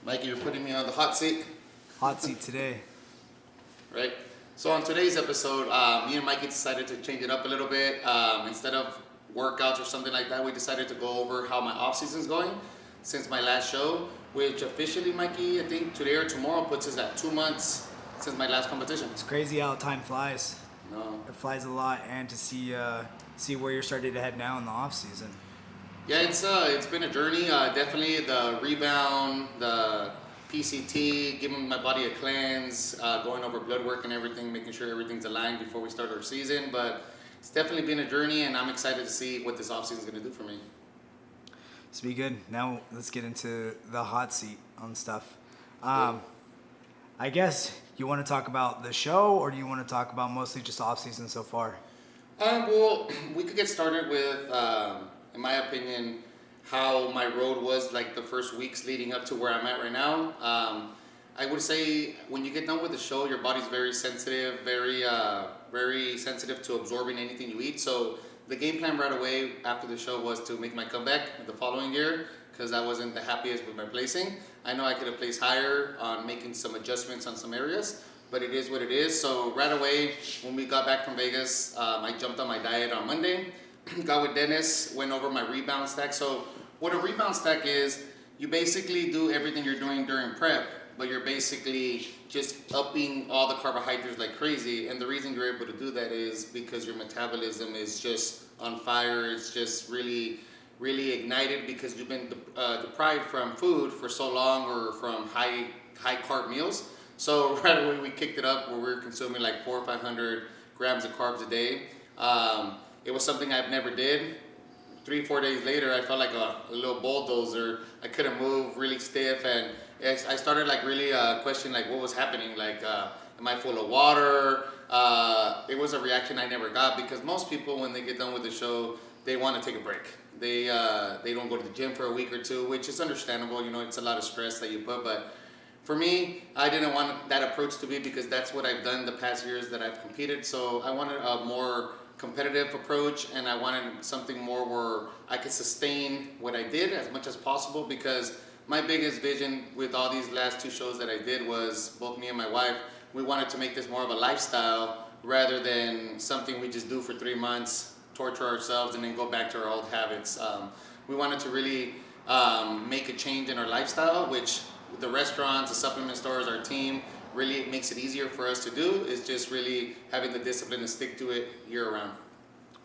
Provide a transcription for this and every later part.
Mikey, you're putting me on the hot seat. Hot seat today. Right? So on today's episode, me and Mikey decided to change it up a little bit. Instead of workouts or something like that, we decided to go over how my off season's going since my last show, which officially, Mikey, I think today or tomorrow puts us at 2 months since my last competition. It's crazy how time flies. No. It flies a lot, and to see where you're starting to head now in the off season. Yeah, it's been a journey. Definitely the rebound, the PCT, giving my body a cleanse, going over blood work and everything, making sure everything's aligned before we start our season. But it's definitely been a journey, and I'm excited to see what this offseason is going to do for me. So be good. Now let's get into the hot seat on stuff. I guess you want to talk about the show, or do you want to talk about mostly just off season so far? Well, we could get started with, in my opinion, how my road was like the first weeks leading up to where I'm at right now. I would say when you get done with the show, your body's very sensitive, very sensitive to absorbing anything you eat. So the game plan right away after the show was to make my comeback the following year, because I wasn't the happiest with my placing. I know I could have placed higher on making some adjustments on some areas, but it is what it is. So right away, when we got back from Vegas, I jumped on my diet on Monday, got with Dennis, went over my rebound stack. So what a rebound stack is, you basically do everything you're doing during prep, but you're basically just upping all the carbohydrates like crazy. And the reason you're able to do that is because your metabolism is just on fire. It's just really ignited because you've been deprived from food for so long, or from high carb meals. So right away we kicked it up where we were consuming like 400 or 500 grams of carbs a day. It was something I've never did. 3-4 days later, I felt like a little bulldozer. I couldn't move, really stiff, and I started like really questioning like what was happening. Like, am I full of water? It was a reaction I never got, because most people, when they get done with the show, they want to take a break. They don't go to the gym for a week or two, which is understandable. You know, it's a lot of stress that you put. But for me, I didn't want that approach to be, because that's what I've done the past years that I've competed. So I wanted a more competitive approach, and I wanted something more where I could sustain what I did as much as possible, because my biggest vision with all these last 2 shows that I did was, both me and my wife, we wanted to make this more of a lifestyle rather than something we just do for 3 months, torture ourselves, and then go back to our old habits. We wanted to really make a change in our lifestyle, which the restaurants, the supplement stores, our team, really makes it easier for us to do, is just really having the discipline to stick to it year round.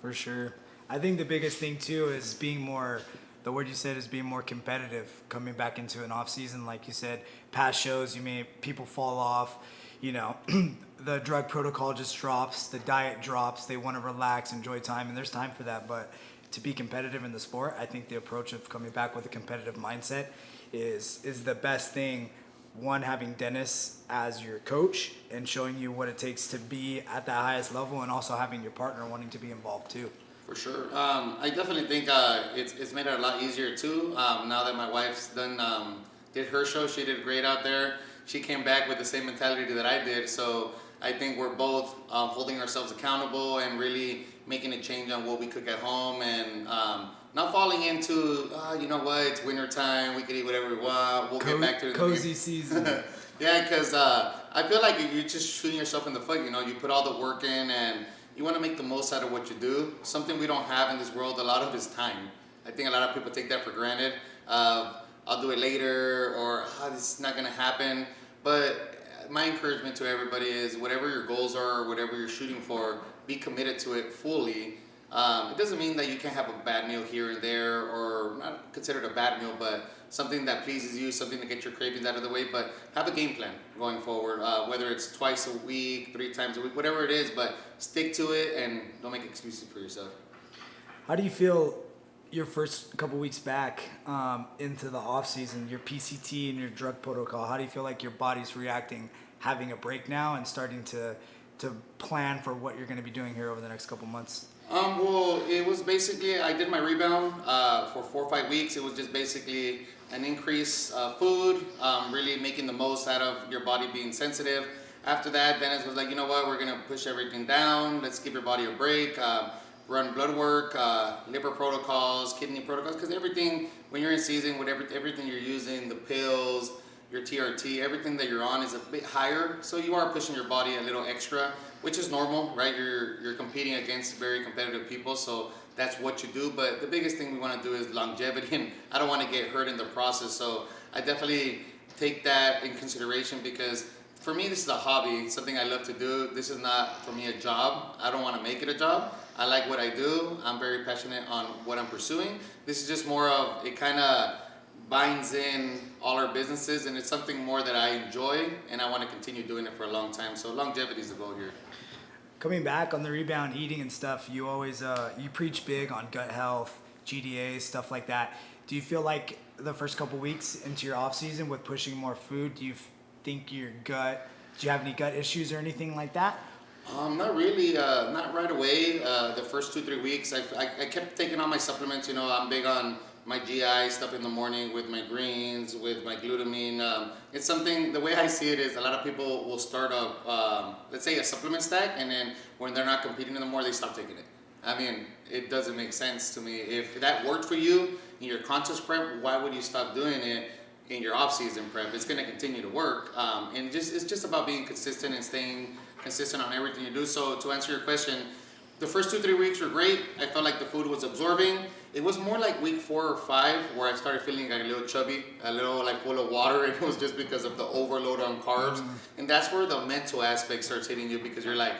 For sure. I think the biggest thing too is being more, the word you said is being more competitive coming back into an off season. Like you said, past shows, people fall off, the drug protocol just drops, the diet drops, they want to relax, enjoy time, and there's time for that. But to be competitive in the sport, I think the approach of coming back with a competitive mindset is the best thing. One, having Dennis as your coach and showing you what it takes to be at the highest level, and also having your partner wanting to be involved too. For sure. I definitely think it's made it a lot easier too. Now that my wife's did her show, she did great out there. She came back with the same mentality that I did. So I think we're both holding ourselves accountable and really making a change on what we cook at home, and not falling into, you know what, it's winter time, we can eat whatever we want, we'll get back to it. Cozy season. Yeah, because I feel like you're just shooting yourself in the foot. You put all the work in, and you want to make the most out of what you do. Something we don't have in this world a lot of is time. I think a lot of people take that for granted. I'll do it later, or this is not going to happen. But my encouragement to everybody is, whatever your goals are, or whatever you're shooting for, be committed to it fully. It doesn't mean that you can't have a bad meal here and there, or not considered a bad meal, but something that pleases you, something to get your cravings out of the way. But have a game plan going forward, whether it's twice a week, 3 times a week, whatever it is, but stick to it and don't make excuses for yourself. How do you feel your first couple weeks back into the off season, your PCT and your drug protocol? How do you feel like your body's reacting, having a break now and starting to plan for what you're going to be doing here over the next couple months? Well, it was basically, I did my rebound for 4 or 5 weeks. It was just basically an increase food, really making the most out of your body being sensitive. After that, Dennis was like, you know what, we're going to push everything down. Let's give your body a break. Run blood work, liver protocols, kidney protocols, because everything, when you're in season, everything you're using, the pills, your TRT, everything that you're on is a bit higher. So you are pushing your body a little extra, which is normal, right? You're competing against very competitive people, so that's what you do. But the biggest thing we want to do is longevity, and I don't want to get hurt in the process. So I definitely take that in consideration, because for me, this is a hobby, something I love to do. This is not, for me, a job. I don't want to make it a job. I like what I do. I'm very passionate on what I'm pursuing. This is just more of, it kind of binds in all our businesses, and it's something more that I enjoy, and I want to continue doing it for a long time. So longevity is the goal here. Coming back on the Rebound eating and stuff, you always you preach big on gut health, GDAs, stuff like that. Do you feel like the first couple weeks into your off season with pushing more food, do you think your gut, do you have any gut issues or anything like that? Not really, not right away. The first 2-3 weeks, I kept taking all my supplements. You know, I'm big on my GI stuff in the morning with my greens, with my glutamine. It's something, the way I see it is a lot of people will start a, let's say a supplement stack, and then when they're not competing anymore, they stop taking it. I mean, it doesn't make sense to me. If that worked for you in your contest prep, why would you stop doing it in your off-season prep? It's going to continue to work. And it's just about being consistent and staying consistent on everything you do. So to answer your question, the first 2-3 weeks were great. I felt like the food was absorbing. It was more like week 4 or 5 where I started feeling like a little chubby, a little like full of water. It was just because of the overload on carbs. And that's where the mental aspect starts hitting you, because you're like,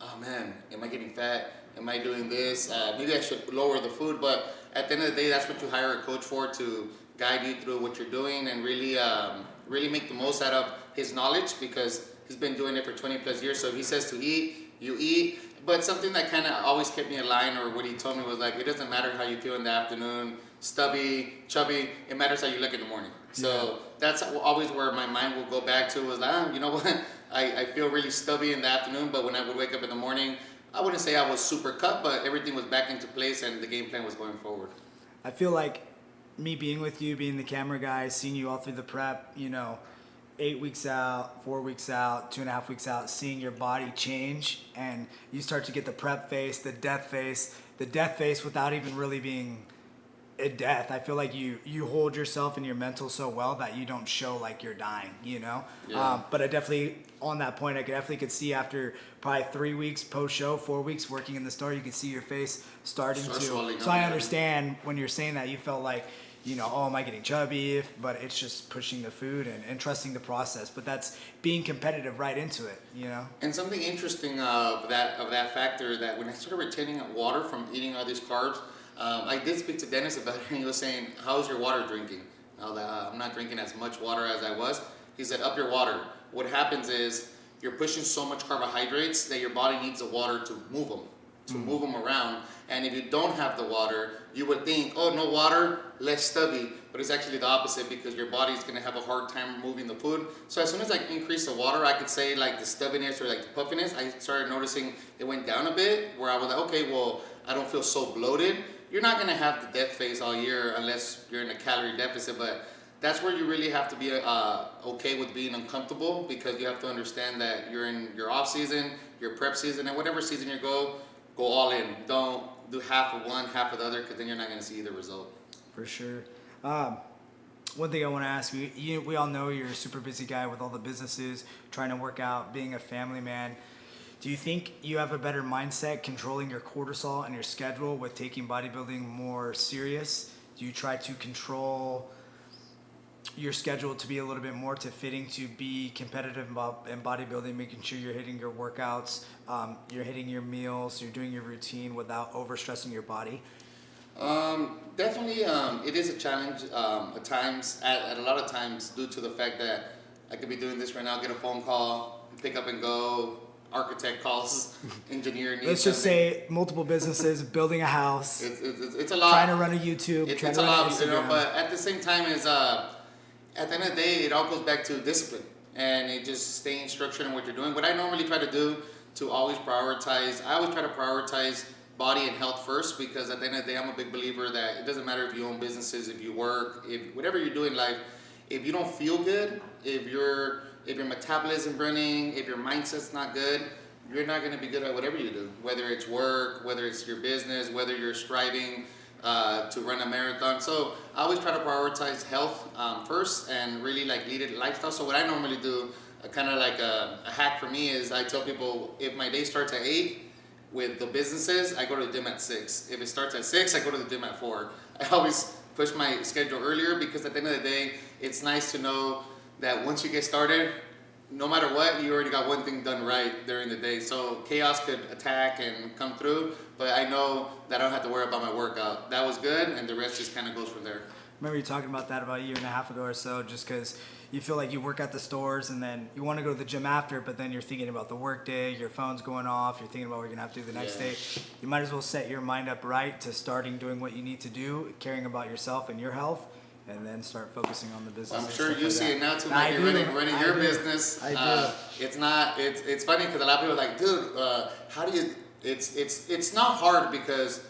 oh man, am I getting fat? Am I doing this? Maybe I should lower the food. But at the end of the day, that's what you hire a coach for, to guide you through what you're doing and really, really make the most out of his knowledge, because he's been doing it for 20 plus years. So if he says to eat, you eat. But something that kind of always kept me in line, or what he told me, was like, it doesn't matter how you feel in the afternoon, stubby, chubby, it matters how you look in the morning. So that's always where my mind will go back to, was like, you know what, I feel really stubby in the afternoon, but when I would wake up in the morning, I wouldn't say I was super cut, but everything was back into place and the game plan was going forward. I feel like me being with you, being the camera guy, seeing you all through the prep, 8 weeks out, 4 weeks out, 2.5 weeks out, seeing your body change, and you start to get the prep face, the death face without even really being a death. I feel like you hold yourself and your mental so well that you don't show like you're dying, Yeah. But I definitely, on that point, I definitely could see after probably 3 weeks post-show, 4 weeks working in the store, you could see your face starting to. So I understand when you're saying that you felt like, oh, am I getting chubby? But it's just pushing the food and trusting the process. But that's being competitive right into it, And something interesting of that factor, that when I started retaining water from eating all these carbs, I did speak to Dennis about it, and he was saying, how's your water drinking? I'm not drinking as much water as I was. He said, up your water. What happens is you're pushing so much carbohydrates that your body needs the water to move them around. And if you don't have the water, you would think, oh, no water, less stubby. But it's actually the opposite, because your body's going to have a hard time moving the food. So as soon as I increased the water, I could say like the stubbiness or like the puffiness, I started noticing it went down a bit, where I was like, okay, well, I don't feel so bloated. You're not going to have the death phase all year unless you're in a calorie deficit, but that's where you really have to be okay with being uncomfortable, because you have to understand that you're in your off season, your prep season, and whatever season you go all in. Don't do half of one, half of the other, because then you're not going to see the result. For sure. One thing I want to ask you, we all know you're a super busy guy with all the businesses, trying to work out, being a family man. Do you think you have a better mindset controlling your cortisol and your schedule with taking bodybuilding more serious? Do you try to control your schedule to be a little bit more to fitting to be competitive in bodybuilding, making sure you're hitting your workouts, you're hitting your meals, you're doing your routine without overstressing your body? Definitely, it is a challenge at times, at a lot of times, due to the fact that I could be doing this right now, get a phone call, pick up and go, architect calls, engineer needs Let's just something. say multiple businesses, building a house, It's a lot. trying to run a YouTube, It's trying a to run lot, Instagram. but at the same time, at the end of the day, it all goes back to discipline, and it just staying structured in what you're doing. What I normally try to do to always prioritize, I always try to prioritize body and health first, because at the end of the day, I'm a big believer that it doesn't matter if you own businesses, if you work, if whatever you do in life, if you don't feel good, if your metabolism running, if your mindset's not good, you're not going to be good at whatever you do, whether it's work, whether it's your business, whether you're striving to run a marathon. So I always try to prioritize health first and really like lead a lifestyle. So what I normally do, kind of like a hack for me, is I tell people if my day starts at 8 with the businesses, I go to the gym at 6. If it starts at 6, I go to the gym at 4. I always push my schedule earlier because at the end of the day, it's nice to know that once you get started, no matter what, you already got one thing done right during the day. So chaos could attack and come through, but I know that I don't have to worry about my workout. That was good, and the rest just kind of goes from there. Remember you talking about that about a year and a half ago or so, just because you feel like you work at the stores and then you want to go to the gym after, but then you're thinking about the work day, your phone's going off, you're thinking about what you're going to have to do the next day. You might as well set your mind up right to starting doing what you need to do, caring about yourself and your health, and then start focusing on the business. I'm sure you like see that. it now too, Mikey, running your business. I do. It's funny because a lot of people are like, dude, how do you? It's not hard because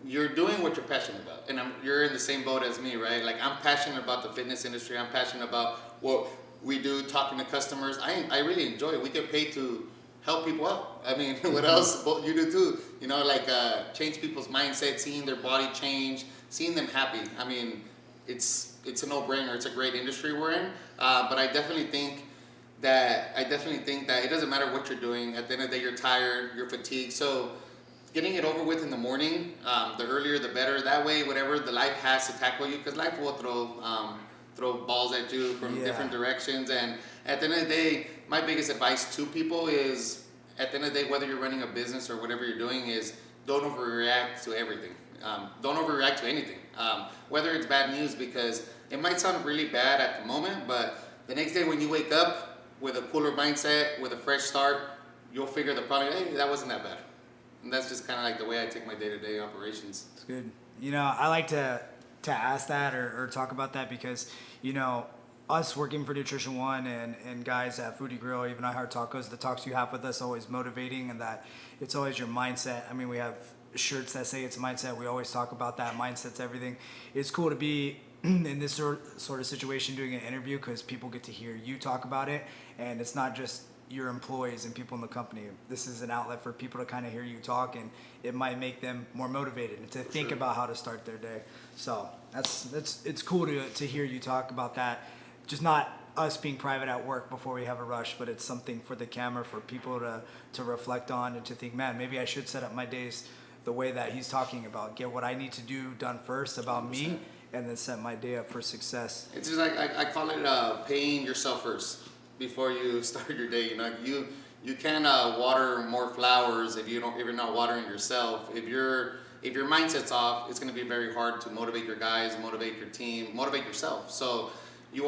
you're doing what you're passionate about, and you're in the same boat as me, right? Like I'm passionate about the fitness industry. I'm passionate about what we do, talking to customers. I really enjoy it. We get paid to help people out. I mean, what else? Well, you do too. You know, like change people's mindset, seeing their body change, seeing them happy. I mean, it's a no-brainer. It's a great industry we're in. But I definitely think that it doesn't matter what you're doing. At the end of the day, you're tired, you're fatigued. So getting it over with in the morning, the earlier the better. That way, whatever the life has to tackle you, because life will throw balls at you from different directions. And at the end of the day, my biggest advice to people is, at the end of the day, whether you're running a business or whatever you're doing, is don't overreact to everything. Don't overreact to anything. Whether it's bad news, because it might sound really bad at the moment, but the next day when you wake up with a cooler mindset, with a fresh start, you'll figure the problem, hey, that wasn't that bad. And that's just kind of like the way I take my day-to-day operations. It's good. You know, I like to ask that or talk about that because, you know, us working for Nutrition One and guys at Foodie Grill, even I Heart Tacos, the talks you have with us always motivating, and that it's always your mindset. I mean, we have shirts that say it's mindset. We always talk about that. Mindset's everything. It's cool to be in this sort of situation doing an interview because people get to hear you talk about it, and it's not just your employees and people in the company. This is an outlet for people to kind of hear you talk, and it might make them more motivated and to think about how to start their day. So it's cool to hear you talk about that. Just not us being private at work before we have a rush, but it's something for the camera, for people to reflect on and to think, man, maybe I should set up my days the way that he's talking about. Get what I need to do done first about 100%. Me, and then set my day up for success. It's just like I call it paying yourself first before you start your day. You know, you can't water more flowers if you're not watering yourself. If your mindset's off, it's going to be very hard to motivate your guys, motivate your team, motivate yourself. So you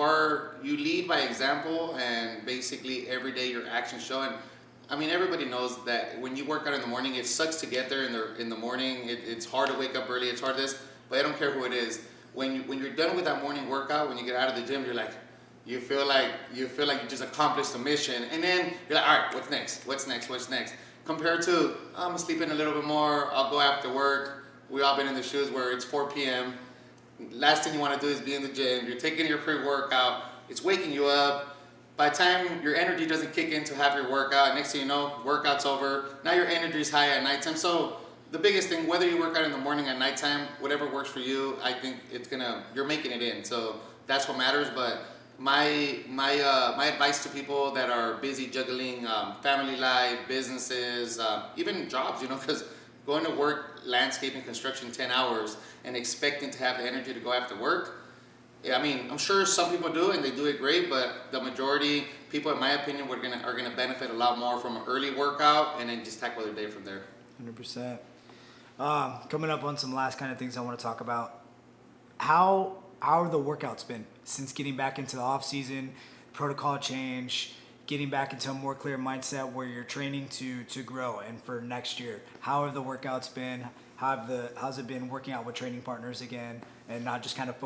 lead by example, and basically every day your actions show. And I mean, everybody knows that when you work out in the morning, it sucks to get there in the morning. It's hard to wake up early. It's hard this, but I don't care who it is. When you're done with that morning workout, when you get out of the gym, you're like, you feel like you just accomplished a mission, and then you're like, all right, what's next? What's next? Compared to, I'm gonna sleep in a little bit more. I'll go after work. We all been in the shoes where it's 4 p.m. Last thing you want to do is be in the gym. You're taking your pre-workout. It's waking you up. By the time your energy doesn't kick in to have your workout, next thing you know, workout's over. Now your energy is high at nighttime. So the biggest thing, whether you work out in the morning or nighttime, whatever works for you, I think you're making it in. So that's what matters. But my advice to people that are busy juggling family life, businesses, even jobs, you know, because going to work, landscaping, construction, 10 hours, and expecting to have the energy to go after work, I mean, I'm sure some people do and they do it great, but the majority people, in my opinion, are gonna benefit a lot more from an early workout and then just tackle their day from there. 100%. Coming up on some last kind of things I want to talk about. How have the workouts been since getting back into the off season, protocol change, getting back into a more clear mindset where you're training to grow and for next year? How have the workouts been? How's it been working out with training partners again and not just kind of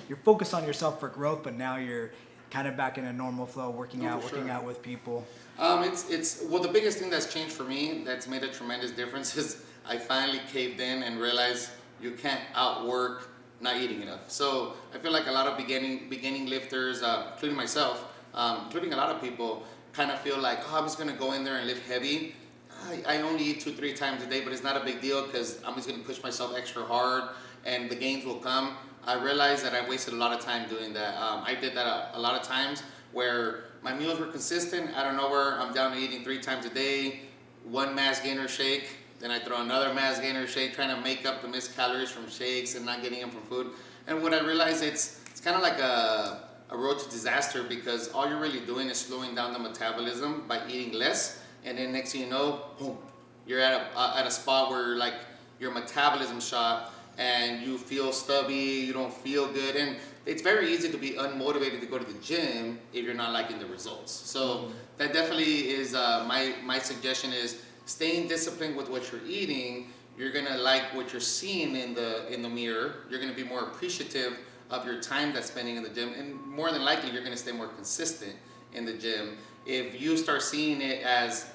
you're focused on yourself for growth, but now you're kind of back in a normal flow, working out with people? Well, the biggest thing that's changed for me, that's made a tremendous difference, is I finally caved in and realized you can't outwork not eating enough. So I feel like a lot of beginning lifters, including myself, including a lot of people, kind of feel like, oh, I'm just gonna go in there and lift heavy. I only eat 2-3 times a day, but it's not a big deal because I'm just gonna push myself extra hard, and the gains will come. I realized that I wasted a lot of time doing that. I did that a lot of times where my meals were consistent. Out of nowhere, I'm down to eating 3 times a day, one mass gainer shake. Then I throw another mass gainer shake, trying to make up the missed calories from shakes and not getting them from food. And what I realized, it's kind of like a road to disaster because all you're really doing is slowing down the metabolism by eating less. And then next thing you know, boom, you're at a spot where like your metabolism shot and you feel stubby, you don't feel good, and it's very easy to be unmotivated to go to the gym if you're not liking the results. So that definitely is my suggestion is staying disciplined with what you're eating. You're gonna like what you're seeing in the mirror. You're gonna be more appreciative of your time that's spending in the gym, and more than likely you're gonna stay more consistent in the gym. If you start seeing it as,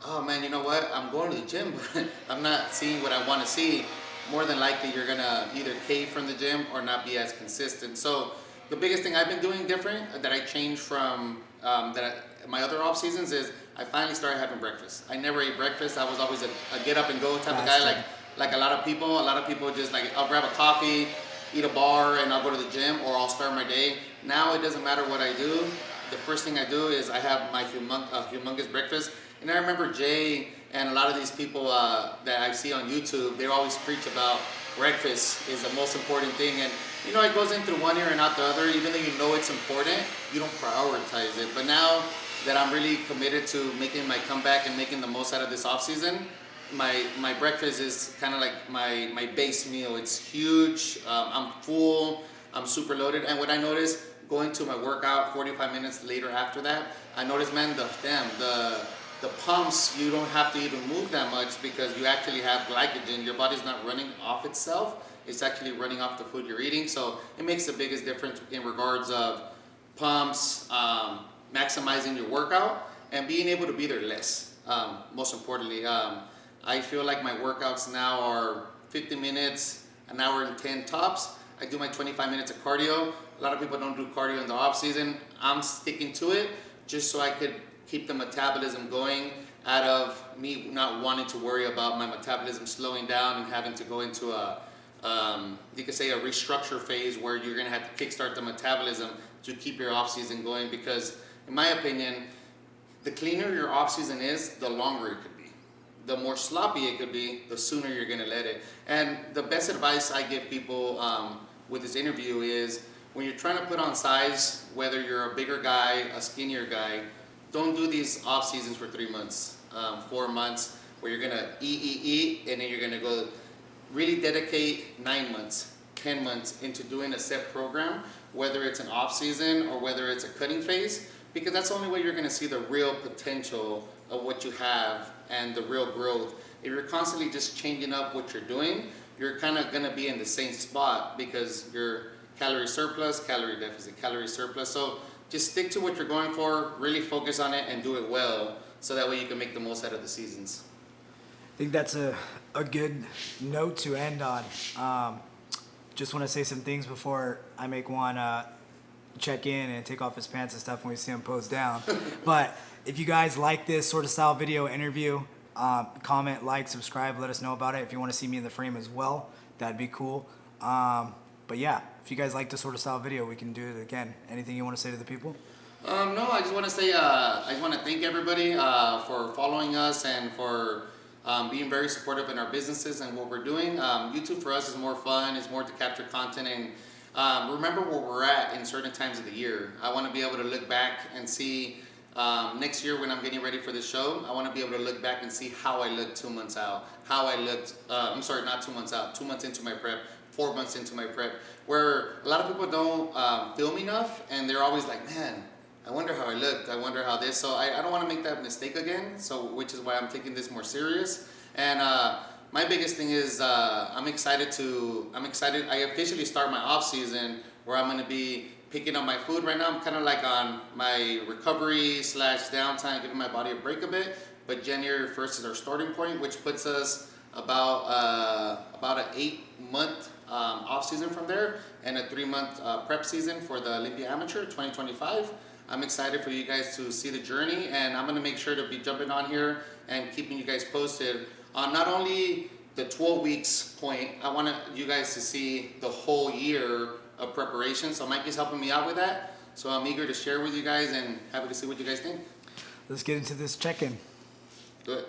oh man, you know what, I'm going to the gym, but I'm not seeing what I want to see, more than likely you're gonna either cave from the gym or not be as consistent. So the biggest thing I've been doing different that I changed from my other off seasons is I finally started having breakfast. I never ate breakfast. I was always a get up and go type of guy, like a lot of people. A lot of people just like, I'll grab a coffee, eat a bar, and I'll go to the gym, or I'll start my day. Now it doesn't matter what I do. The first thing I do is I have my humongous breakfast. And I remember Jay and a lot of these people that I see on YouTube, they always preach about breakfast is the most important thing. And you know, it goes in through one ear and out the other. Even though you know it's important, you don't prioritize it. But now that I'm really committed to making my comeback and making the most out of this off season, my breakfast is kind of like my base meal. It's huge. I'm full. I'm super loaded. And what I noticed going to my workout 45 minutes later after that, I noticed, man, the pumps, you don't have to even move that much because you actually have glycogen. Your body's not running off itself. It's actually running off the food you're eating. So it makes the biggest difference in regards of pumps, maximizing your workout, and being able to be there less. Most importantly, I feel like my workouts now are 50 minutes, an hour and 10 tops. I do my 25 minutes of cardio. A lot of people don't do cardio in the off season. I'm sticking to it just so I could keep the metabolism going, out of me not wanting to worry about my metabolism slowing down and having to go into you could say a restructure phase where you're gonna have to kickstart the metabolism to keep your off season going. Because in my opinion, the cleaner your off season is, the longer it could be. The more sloppy it could be, the sooner you're gonna let it. And the best advice I give people with this interview is when you're trying to put on size, whether you're a bigger guy, a skinnier guy, don't do these off seasons for 3 months, 4 months, where you're gonna eat, and then you're gonna go really dedicate 9 months, 10 months into doing a set program, whether it's an off season or whether it's a cutting phase, because that's the only way you're gonna see the real potential of what you have and the real growth. If you're constantly just changing up what you're doing, you're kind of gonna be in the same spot because you're calorie surplus, calorie deficit, calorie surplus. So just stick to what you're going for, really focus on it and do it well, so that way you can make the most out of the seasons. I think that's a good note to end on. Just want to say some things before I make Juan check in and take off his pants and stuff when we see him pose down. But if you guys like this sort of style video interview, comment, like, subscribe, let us know about it. If you want to see me in the frame as well, that'd be cool. But yeah, if you guys like this sort of style video, we can do it again. Anything you want to say to the people? No, I just want to say, I just want to thank everybody for following us and for being very supportive in our businesses and what we're doing. YouTube for us is more fun, it's more to capture content and remember where we're at in certain times of the year. I want to be able to look back and see next year when I'm getting ready for this show, I want to be able to look back and see how I looked 2 months out, how I looked, I'm sorry, not 2 months out, 2 months into my prep, 4 months into my prep, where a lot of people don't film enough and they're always like, man, I wonder how I looked, I wonder how this, so I don't want to make that mistake again, so which is why I'm taking this more serious. And my biggest thing is I'm excited, I officially start my off season where I'm going to be picking up my food. Right now I'm kind of like on my recovery / downtime, giving my body a break a bit, but January 1st is our starting point, which puts us about an 8-month off season from there and a 3-month prep season for the Olympia Amateur 2025. I'm excited for you guys to see the journey, and I'm gonna make sure to be jumping on here and keeping you guys posted on not only the 12 weeks point. I want you guys to see the whole year of preparation. So Mikey's helping me out with that. So I'm eager to share with you guys and happy to see what you guys think. Let's get into this check-in. Do it.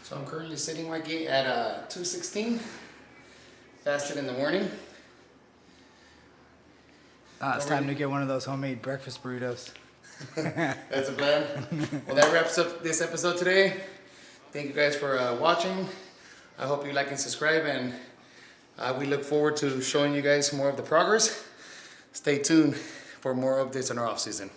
So I'm currently sitting, Mikey, at 216, fasted in the morning. It's time to get one of those homemade breakfast burritos. That's a plan. Well, that wraps up this episode today. Thank you guys for watching. I hope you like and subscribe, and we look forward to showing you guys more of the progress. Stay tuned for more updates on our off season.